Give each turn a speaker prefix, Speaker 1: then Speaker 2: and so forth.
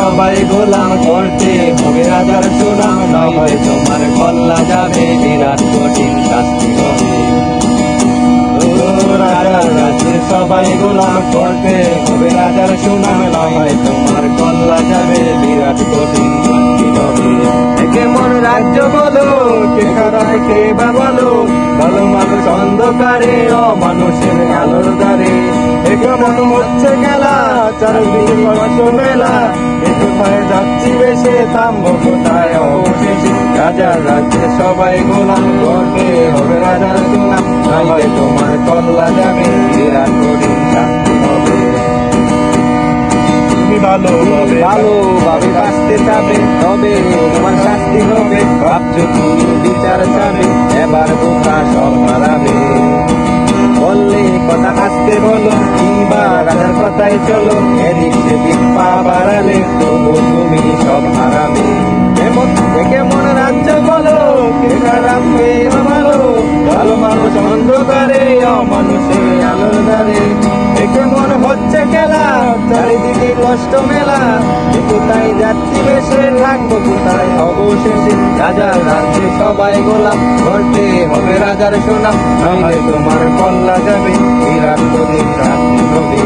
Speaker 1: সবাই গোলাম করতে হবে রাজার সুনাম, নয় তোমার কল্লা যাবে বিরাট কঠিন শাস্তি হবে। রাজার রাজ্যে সবাই গোলাম করতে হবে রাজার সুনাম, নয় তোমার কল্লা যাবে বিরাট কঠিন শাস্তি হবে। কেমন রাজ্য বলো, কে খারাপ কে বা বলো, ভালো মানুষ অন্ধকারে অমানুষের আলোর দ্বারে। কেমন হচ্ছে খেলা, চারদিকে কষ্ট মেলা, একটু ভয়ে যাচ্ছি বেশে, থামবো কোথায় অবশেষে। রাজার রাজ্যে সবাই গোলাম করতে হবে রাজার সুনাম, নয় তোমার কল্লা যাবে বিরাট কঠিন শাস্তি হবে। তুমি ভালোভাবে বাঁচতে চাবে, তবে তোমার শাস্তি হবে। ভাবছো তুমি বিচার চাবে, এবার বোকা সব হারাবে। বললে কথা আসতে বলো, কিংবা রাজার কথাই চলো, এদিক সেদিক পা বাড়ালে তবু তুমি সব হারাবে। কেমন রাজ্য বলো, কে খারাপ কে ভালো, ভালো মানুষ অন্ধকারে অমানুষের আলোর দ্বারে। কেমন হচ্ছে খেলা, চারিদিকে কষ্ট মেলা, কোথায় যাচ্ছি বেশে, থাকবো কোথায় অবশেষে। রাজার রাজ্যে সবাই গোলাম করতে হবে রাজার সুনাম, নইলে তোমার কল্লা যাবে বিরাট কঠিন শাস্তি হবে।